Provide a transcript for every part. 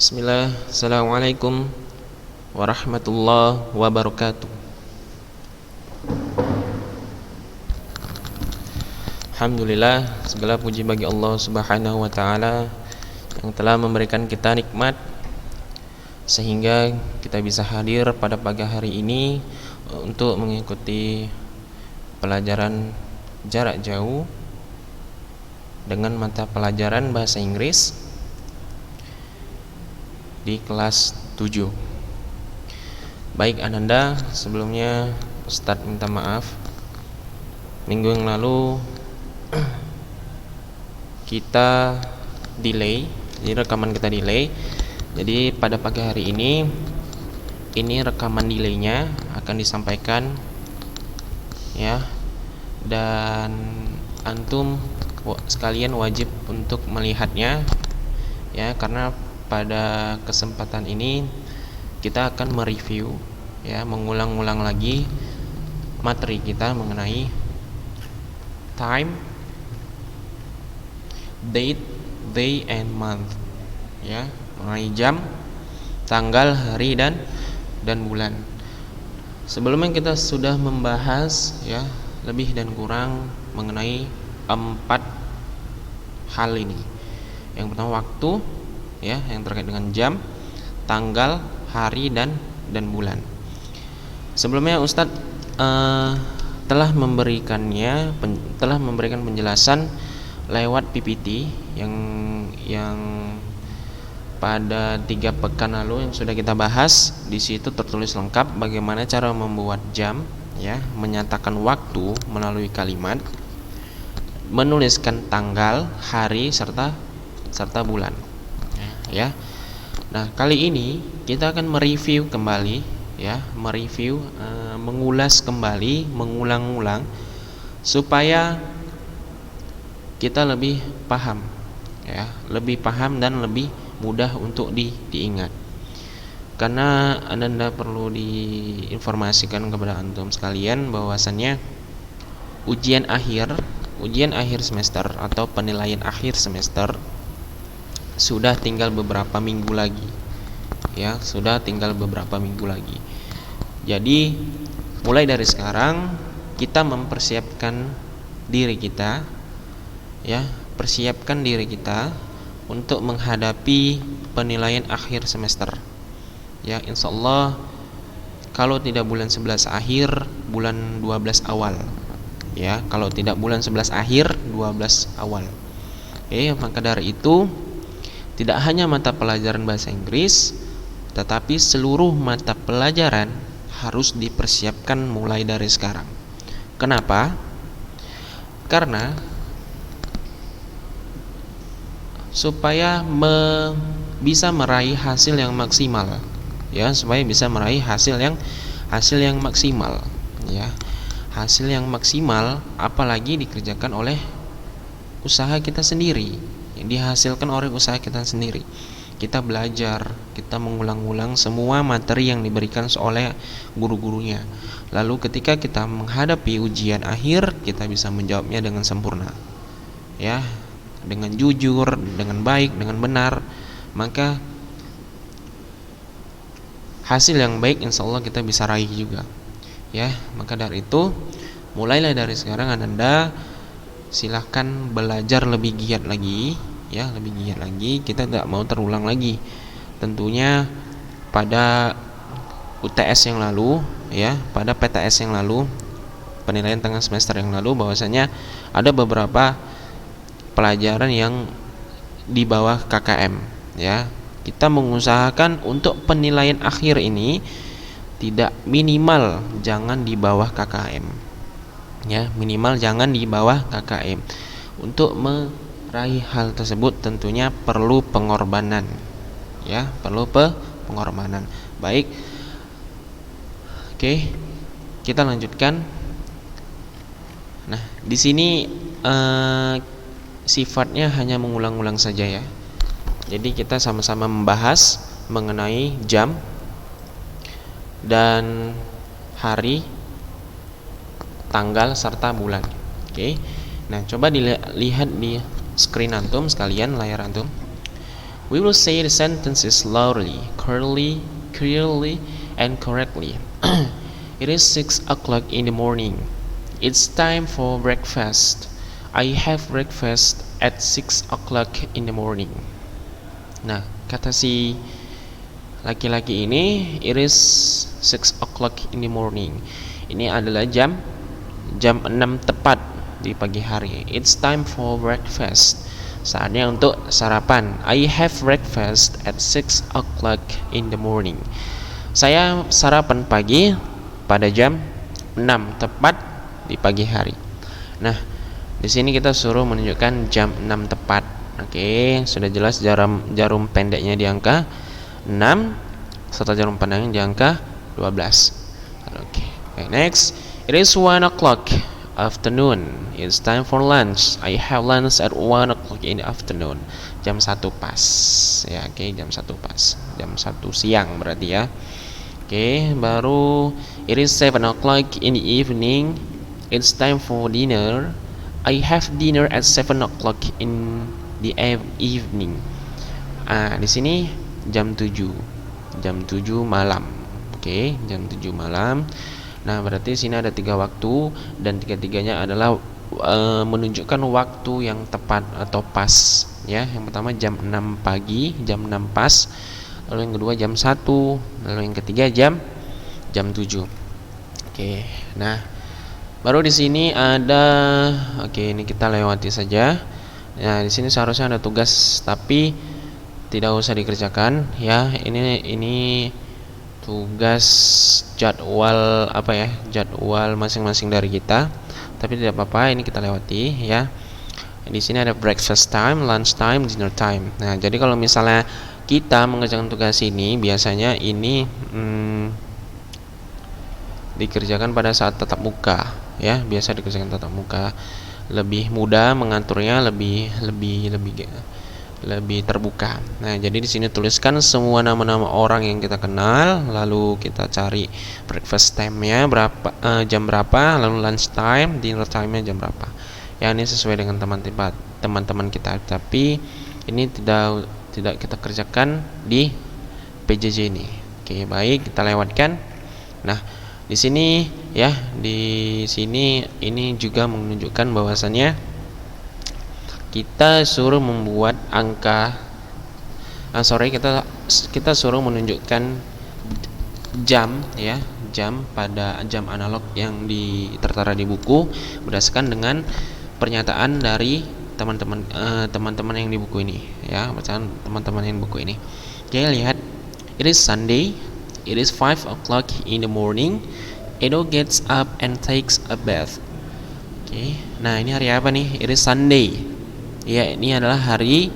Bismillah, Assalamualaikum warahmatullahi wabarakatuh. Alhamdulillah, segala puji bagi Allah Subhanahu wa Ta'ala yang telah memberikan kita nikmat sehingga kita bisa hadir pada pagi hari ini untuk mengikuti pelajaran jarak jauh dengan mata pelajaran bahasa Inggris di kelas 7. Baik Ananda, sebelumnya Ustadz minta maaf. Minggu yang lalu kita delay, jadi rekaman kita delay. Jadi pada pagi hari ini rekaman delaynya akan disampaikan ya, dan antum sekalian wajib untuk melihatnya ya, karena pada kesempatan ini kita akan mereview ya, mengulang-ulang lagi materi kita mengenai time, date, day and month ya, mengenai jam, tanggal, hari dan bulan. Sebelumnya kita sudah membahas ya lebih dan kurang mengenai 4 hal ini. Yang pertama waktu ya, yang terkait dengan jam, tanggal, hari dan bulan. Sebelumnya Ustadz telah memberikan penjelasan lewat PPT yang pada 3 pekan lalu yang sudah kita bahas. Di situ tertulis lengkap bagaimana cara membuat jam ya, menyatakan waktu melalui kalimat, menuliskan tanggal, hari serta bulan. Ya. Nah, kali ini kita akan mereview kembali ya, mengulas kembali, mengulang-ulang supaya kita lebih paham ya, lebih paham dan lebih mudah untuk diingat. Karena Anda perlu diinformasikan kepada antum sekalian bahwasannya ujian akhir semester atau penilaian akhir semester sudah tinggal beberapa minggu lagi ya, Jadi mulai dari sekarang kita mempersiapkan diri kita ya, untuk menghadapi penilaian akhir semester ya. Insyaallah kalau tidak bulan 11 akhir, bulan 12 awal ya. Kalau tidak bulan 11 akhir, 12 awal. Maka dari itu tidak hanya mata pelajaran bahasa Inggris, tetapi seluruh mata pelajaran harus dipersiapkan mulai dari sekarang. Kenapa? Karena supaya bisa meraih hasil yang maksimal ya, hasil yang maksimal apalagi dikerjakan oleh usaha kita sendiri, yang dihasilkan oleh usaha kita sendiri. Kita belajar, kita mengulang-ulang semua materi yang diberikan oleh guru-gurunya. Lalu ketika kita menghadapi ujian akhir, kita bisa menjawabnya dengan sempurna ya, dengan jujur, dengan baik, dengan benar. Maka hasil yang baik insyaallah kita bisa raih juga ya. Maka dari itu mulailah dari sekarang Anda silahkan belajar lebih giat lagi ya, kita tidak mau terulang lagi. Tentunya pada UTS yang lalu ya, pada PTS yang lalu, penilaian tengah semester yang lalu, bahwasanya ada beberapa pelajaran yang di bawah KKM ya. Kita mengusahakan untuk penilaian akhir ini tidak minimal jangan di bawah KKM ya, Untuk meraih hal tersebut tentunya perlu pengorbanan ya, pengorbanan. Baik. Oke, kita lanjutkan. Nah, di sini sifatnya hanya mengulang-ulang saja ya. Jadi kita sama-sama membahas mengenai jam dan hari, tanggal serta bulan. Nah, coba dilihat di screen antum sekalian, layar antum. We will say the sentences slowly, clearly, and correctly. It is 6 o'clock in the morning. It's time for breakfast. I have breakfast at 6 o'clock in the morning. Nah, kata si laki-laki ini, it is 6 o'clock in the morning. Ini adalah jam 6 tepat di pagi hari. It's time for breakfast. Saatnya untuk sarapan. I have breakfast at 6 o'clock in the morning. Saya sarapan pagi pada jam 6 tepat di pagi hari. Nah, di sini kita suruh menunjukkan jam 6 tepat. Oke, sudah jelas jarum pendeknya di angka 6 serta jarum panjangnya di angka 12. Oke, next. It is 1 o'clock afternoon. It's time for lunch. I have lunch at 1 o'clock in the afternoon. Jam 1 pas. Ya, oke, jam 1 pas. Jam 1 siang berarti ya. Oke, baru it is 7 o'clock in the evening. It's time for dinner. I have dinner at 7 o'clock in the evening. Di sini jam 7. Jam 7 malam. Oke, jam 7 malam. Nah, berarti sini ada 3 waktu dan tiga-tiganya adalah menunjukkan waktu yang tepat atau pas ya. Yang pertama jam 6 pagi, jam 6 pas. Lalu yang kedua jam 1, lalu yang ketiga jam 7. Oke. Nah, baru di sini ada ini kita lewati saja. Nah, di sini seharusnya ada tugas tapi tidak usah dikerjakan ya. Ini tugas jadwal jadwal masing-masing dari kita, tapi tidak apa-apa, ini kita lewati ya. Di sini ada breakfast time, lunch time, dinner time. Nah, jadi kalau misalnya kita mengerjakan tugas ini, biasanya ini dikerjakan pada saat tatap muka ya, biasa dikerjakan tatap muka, lebih mudah mengaturnya, lebih terbuka. Nah, jadi di sini tuliskan semua nama-nama orang yang kita kenal, lalu kita cari breakfast time-nya jam berapa, lalu lunch time, dinner time-nya jam berapa. Ya, ini sesuai dengan teman-teman kita, tapi ini tidak kita kerjakan di PJJ ini. Oke, baik, kita lewatkan. Nah, di sini ya, ini juga menunjukkan bahwasannya kita suruh membuat angka kita suruh menunjukkan jam ya, jam pada jam analog yang tertera di buku berdasarkan dengan pernyataan dari teman-teman yang di buku ini ya, bacaan teman-teman yang di buku ini. Oke, lihat, it is Sunday, it is 5 o'clock in the morning, Edo gets up and takes a bath. Oke, nah ini hari apa nih? It is Sunday. Ya, ini adalah hari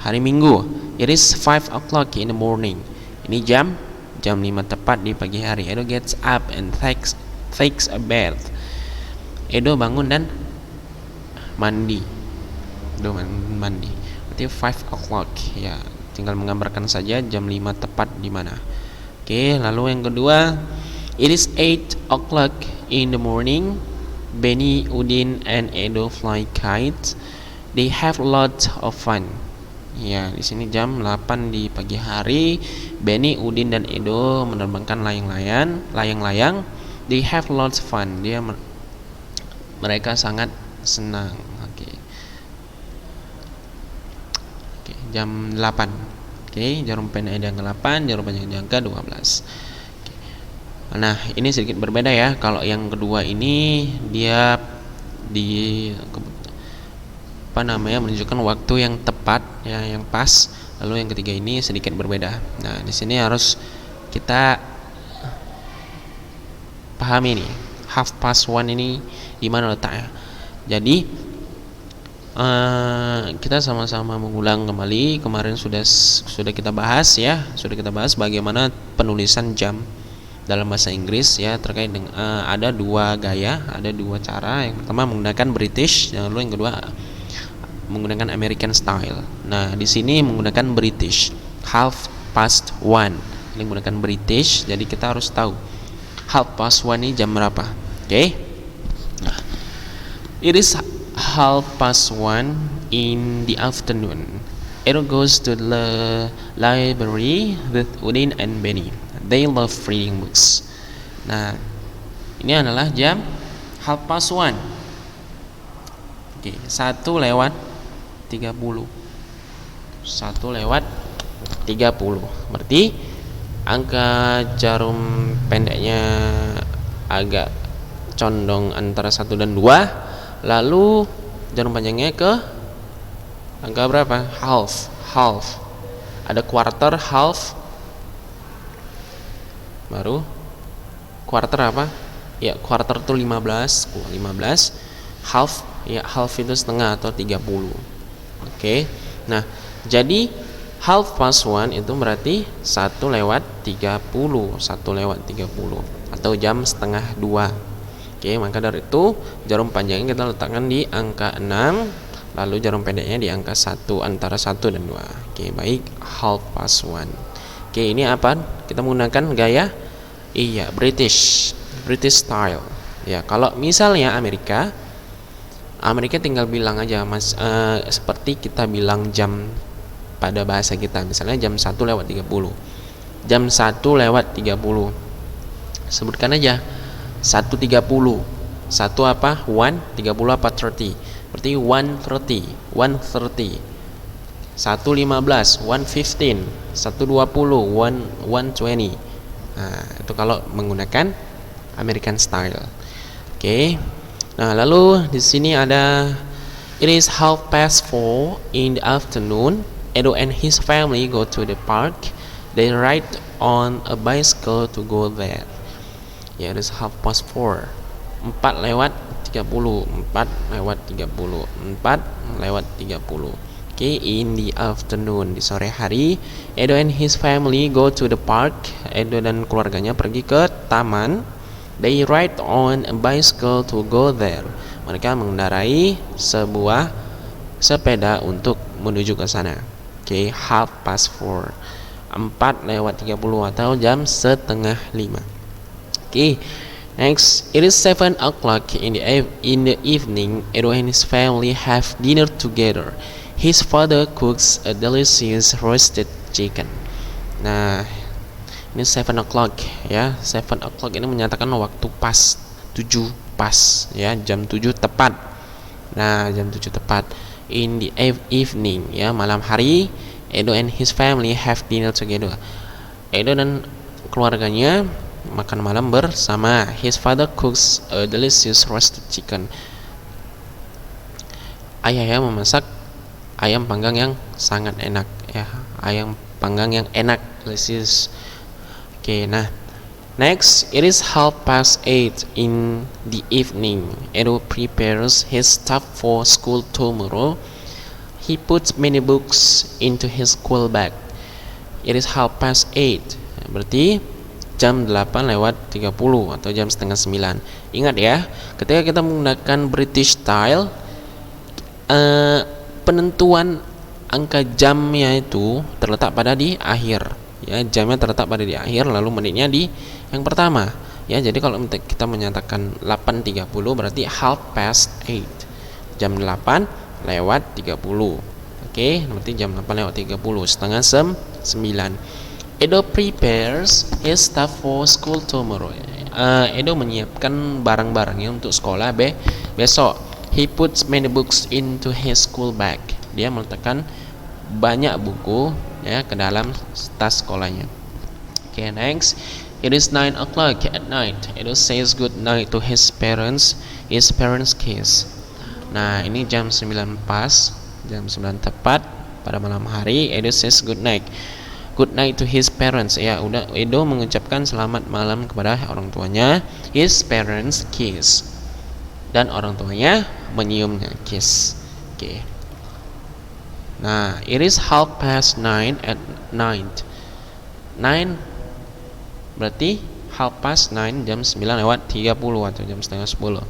Minggu. It is 5 o'clock in the morning. Ini jam 5 tepat di pagi hari. Edo gets up and takes a bath. Edo bangun dan mandi. Berarti 5 o'clock ya. Tinggal menggambarkan saja jam 5 tepat di mana. Oke, lalu yang kedua, it is 8 o'clock in the morning. Benny, Udin, and Edo fly kites. They have lots of fun. Ya, di sini jam 8 di pagi hari. Benny, Udin, dan Edo menerbangkan layang-layang. They have lots of fun. Mereka sangat senang. Oke, jam 8. Oke, jarum pendek di angka 8, jarum panjang di angka 12. Oke. Nah, ini sedikit berbeda ya. Kalau yang kedua ini dia menunjukkan waktu yang tepat ya, yang pas. Lalu yang ketiga ini sedikit berbeda. Nah, di sini harus kita pahami nih, 1:30 ini di mana letaknya. Jadi kita sama-sama mengulang kembali. Kemarin sudah kita bahas ya, bagaimana penulisan jam dalam bahasa Inggris ya, terkait dengan ada 2 gaya, ada 2 cara. Yang pertama menggunakan British, lalu yang kedua menggunakan American style. Nah, di sini menggunakan British, 1:30. Ini menggunakan British, jadi kita harus tahu 1:30 ini jam berapa. Oke. Nah, it is 1:30 in the afternoon. Edo goes to the library with Udin and Benny. They love reading books. Nah, ini adalah jam 1:30. Oke, 1:30. 1:30. Berarti angka jarum pendeknya agak condong antara 1 dan 2. Lalu jarum panjangnya ke angka berapa? Half. Ada quarter, half, baru quarter apa? Ya, quarter itu 15. Half, ya half itu setengah atau 30. Oke. Nah, jadi 1:30 itu berarti 1:30. Atau jam setengah 2. Oke, maka dari itu jarum panjangnya kita letakkan di angka 6, lalu jarum pendeknya di angka 1, antara 1 dan 2. Oke, baik, 1:30. Oke, ini apa? Kita menggunakan gaya British style. Ya, kalau misalnya Amerika tinggal bilang aja seperti kita bilang jam pada bahasa kita, misalnya jam 1:30. Jam 1:30. Sebutkan aja 1:30. 1 apa? 1, 30 apa? 30. Berarti 1:30. 1:15, 1:15, 1:20, 1:20. Nah, itu kalau menggunakan American style. Oke. Nah, lalu di sini ada it is 4:30 in the afternoon. Edo and his family go to the park. They ride on a bicycle to go there. Ya, it is 4:30. 4:30. 4:30. Oke, in the afternoon, di sore hari, Edo and his family go to the park. Edo dan keluarganya pergi ke taman. They ride on a bicycle to go there. Mereka mengendarai sebuah sepeda untuk menuju ke sana. Oke, 4:30. 4:30 atau jam setengah 5. Oke, next, it is 7 o'clock in the evening. Edo and his family have dinner together. His father cooks a delicious roasted chicken. Nah, ini 7 o'clock ya. 7 o'clock ini menyatakan waktu pas, 7 pas ya, jam 7 tepat. Nah, jam 7 tepat. In the evening ya, malam hari, Edo and his family have dinner together. Edo dan keluarganya makan malam bersama. His father cooks a delicious roasted chicken. Ayahnya memasak ayam panggang yang sangat enak ya, ayam panggang yang enak, delicious. Oke, nah, next, it is 8:30 in the evening. Edo prepares his stuff for school tomorrow. He puts many books into his school bag. It is 8:30. Berarti jam 8:30 atau jam setengah 9. Ingat ya, ketika kita menggunakan British style, penentuan angka jamnya itu terletak pada di akhir. Ya, jamnya terletak pada di akhir, lalu menitnya di yang pertama. Ya, jadi kalau kita menyatakan 8:30 berarti 8:30. Jam 8:30. Oke, berarti jam 8:30, setengah 9. Edo prepares his stuff for school tomorrow. Edo menyiapkan barang-barangnya untuk sekolah besok. He puts many books into his school bag. Dia meletakkan banyak buku ya ke dalam tas sekolahnya. Okay, next, it is 9 o'clock at night. Edo says good night to his parents. His parents kiss. Nah, ini jam 9 pas, jam 9 tepat pada malam hari. Edo says good night. Good night to his parents. Ya, udah, Edo mengucapkan selamat malam kepada orang tuanya. His parents kiss. Dan orang tuanya menyiumnya, kiss. Oke. Nah, it is 9:30 at night. 9 berarti 9:30, jam 9:30 atau jam setengah 10.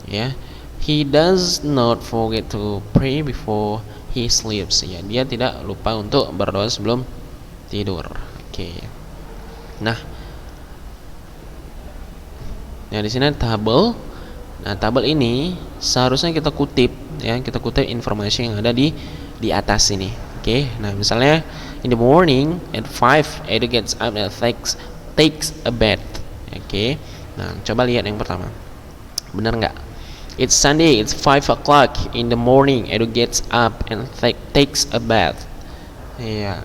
Ya. He does not forget to pray before he sleeps. Ya, dia tidak lupa untuk berdoa sebelum tidur. Oke. Nah, di sini ada tabel. Nah, tabel ini seharusnya kita kutip ya, kita kutip informasi yang ada di atas ini. Oke, nah misalnya in the morning at 5 Edo gets up and takes a bath. Oke, nah coba lihat yang pertama, benar nggak? It's Sunday, it's 5 o'clock in the morning Edo gets up and takes a bath. Iya,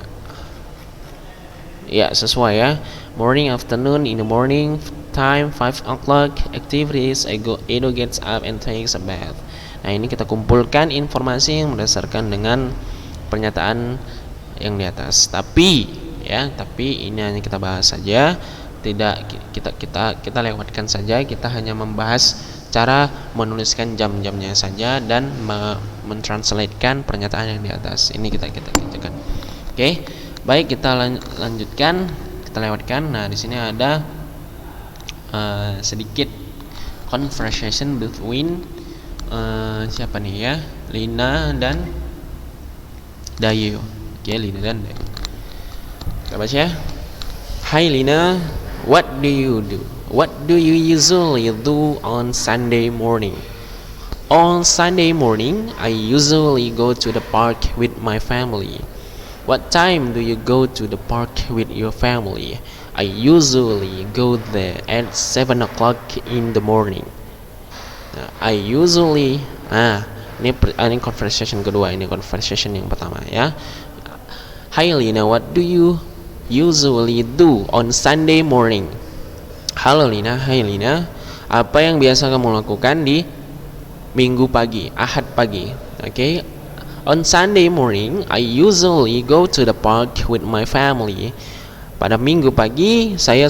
ya sesuai ya. Morning, afternoon, in the morning time 5 o'clock activities Edo gets up and takes a bath. Nah ini kita kumpulkan informasi yang berdasarkan dengan pernyataan yang di atas. Tapi ini hanya kita bahas saja, tidak kita lewatkan saja. Kita hanya membahas cara menuliskan jam-jamnya saja dan mentranslatekan pernyataan yang di atas. Ini kita kerjakan. Oke, baik, kita lanjutkan, kita lewatkan. Nah di sini ada sedikit conversation between siapa nih ya, Lina dan Dayu. Oke, Lina dan Dayu. Kita baca ya. Hi Lina, what do you do? What do you usually do on Sunday morning? On Sunday morning, I usually go to the park with my family. What time do you go to the park with your family? I usually go there at 7 o'clock in the morning. I usually ini conversation kedua, ini conversation yang pertama ya. Hi Lina, what do you usually do on Sunday morning? Halo Lina, hai Lina, apa yang biasa kamu lakukan di Minggu pagi, Ahad pagi? Okay. On Sunday morning, I usually go to the park with my family. Pada Minggu pagi, saya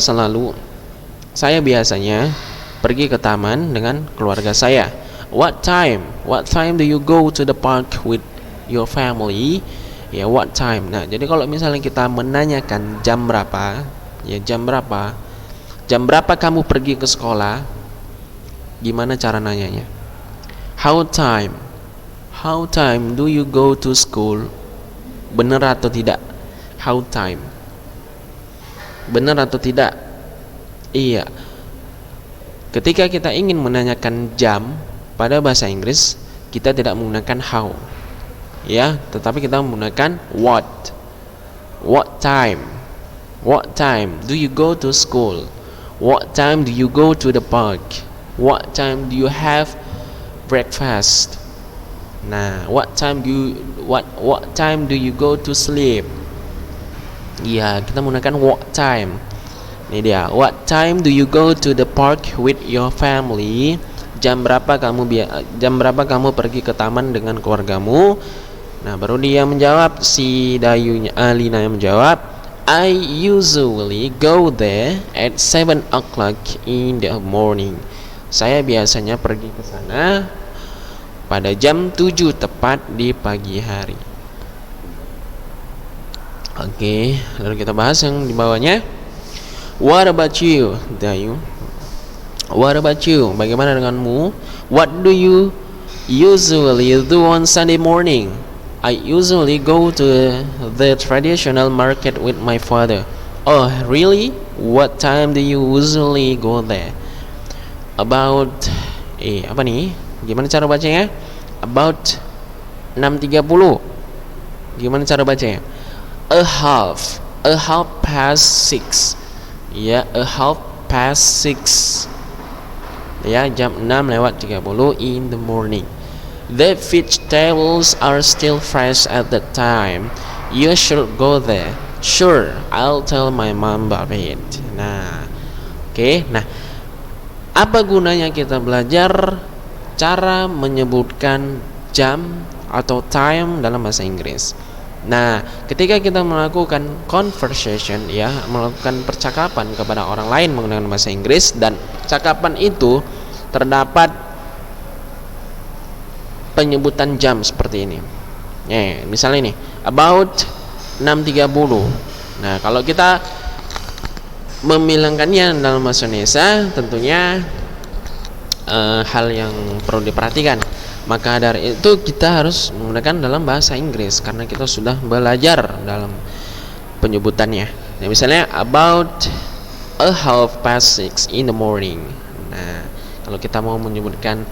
biasanya pergi ke taman dengan keluarga saya. What time do you go to the park with your family? Ya, what time. Nah, jadi kalau misalnya kita menanyakan jam berapa kamu pergi ke sekolah, gimana cara nanyanya? How time do you go to school? Benar atau tidak? How time. Benar atau tidak? Iya. Ketika kita ingin menanyakan jam pada bahasa Inggris, kita tidak menggunakan how, ya, tetapi kita menggunakan what. What time do you go to school? What time do you go to the park? What time do you have breakfast? Nah, what time do you go to sleep? Ya, kita menggunakan what time. Ini dia. What time do you go to the park with your family? Jam berapa kamu pergi ke taman dengan keluargamu? Nah, baru dia menjawab, si Dayunya, Lina yang menjawab, I usually go there at 7 o'clock in the morning. Saya biasanya pergi ke sana pada jam 7 tepat di pagi hari. Oke, lalu kita bahas yang di bawahnya. What about you, Dayu? What about you? Bagaimana denganmu? What do you usually do on Sunday morning? I usually go to the traditional market with my father. Oh, really? What time do you usually go there? About apa nih? Gimana cara bacanya? About 6.30. Gimana cara bacanya? A half past 6. Ya, a half past 6. Ya, jam 6:30 in the morning. The vegetables are still fresh at that time. You should go there. Sure, I'll tell my mom about it. Nah, oke. Nah, apa gunanya kita belajar cara menyebutkan jam atau time dalam bahasa Inggris? Nah, ketika kita melakukan conversation, ya, melakukan percakapan kepada orang lain menggunakan bahasa Inggris, dan percakapan itu terdapat penyebutan jam seperti ini. Misalnya ini, about 6.30. Nah, kalau kita memilangkannya dalam bahasa Indonesia, tentunya hal yang perlu diperhatikan. Maka dari itu kita harus menggunakan dalam bahasa Inggris karena kita sudah belajar dalam penyebutannya. Nah, misalnya about a half past 6 in the morning. Nah, kalau kita mau menyebutkan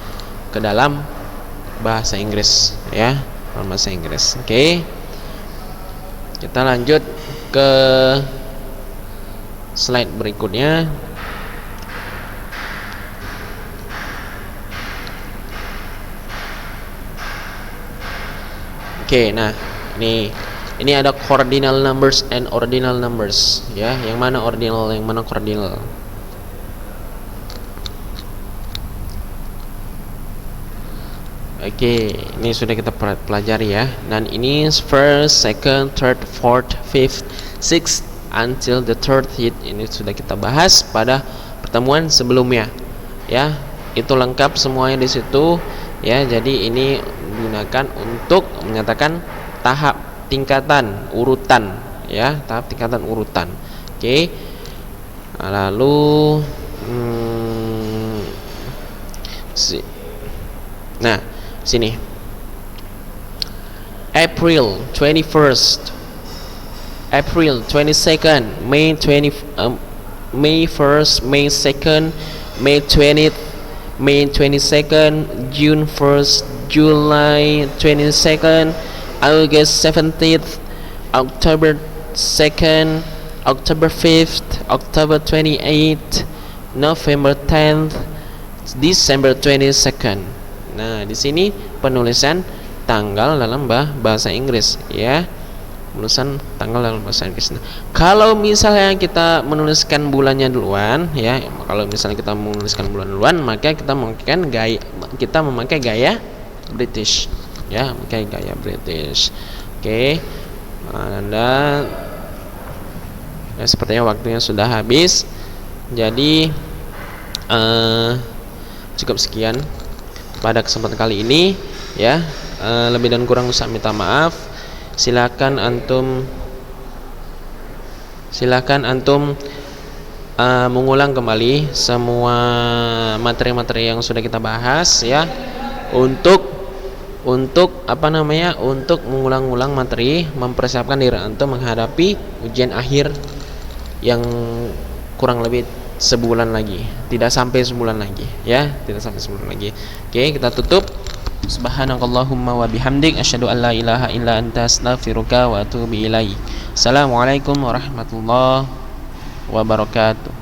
ke dalam bahasa Inggris, ya, dalam bahasa Inggris. Oke. Kita lanjut ke slide berikutnya. Oke, nah ini ada cardinal numbers and ordinal numbers, ya. Yang mana ordinal, yang mana cardinal? Oke, ini sudah kita pelajari ya. Dan ini first, second, third, fourth, fifth, sixth until the 30th. Ini sudah kita bahas pada pertemuan sebelumnya, ya. Itu lengkap semuanya di situ, ya. Jadi ini digunakan untuk menyatakan tahap tingkatan urutan, ya, tahap tingkatan urutan. Oke. Lalu sini April 21st, April 22nd, May 1st, May 2nd, May 20th, May 22nd, June 1st, July 22nd, August 17th, October 2nd, October 5th, October 28th, November 10th, December 22nd. Nah, di sini penulisan tanggal dalam bahasa Inggris, ya. Penulisan tanggal dalam bahasa Inggris. Nah, kalau misalnya kita menuliskan bulannya duluan, ya. Kalau misalnya kita menuliskan bulan duluan, maka kita memakai gaya British, ya, memakai gaya British. Oke. Anda ya, sepertinya waktunya sudah habis. Jadi cukup sekian pada kesempatan kali ini, ya. Lebih dan kurang usah minta maaf. Silakan antum mengulang kembali semua materi-materi yang sudah kita bahas, ya. Untuk mengulang-ulang materi, mempersiapkan diri antum menghadapi ujian akhir yang kurang lebih sebulan lagi, tidak sampai sebulan lagi, ya, tidak sampai sebulan lagi. Oke, kita tutup. Subhanakallahumma wa bihamdik, asyhadu an la ilaha illa anta, astaghfiruka wa atubu ilaik. Assalamualaikum warahmatullahi wabarakatuh.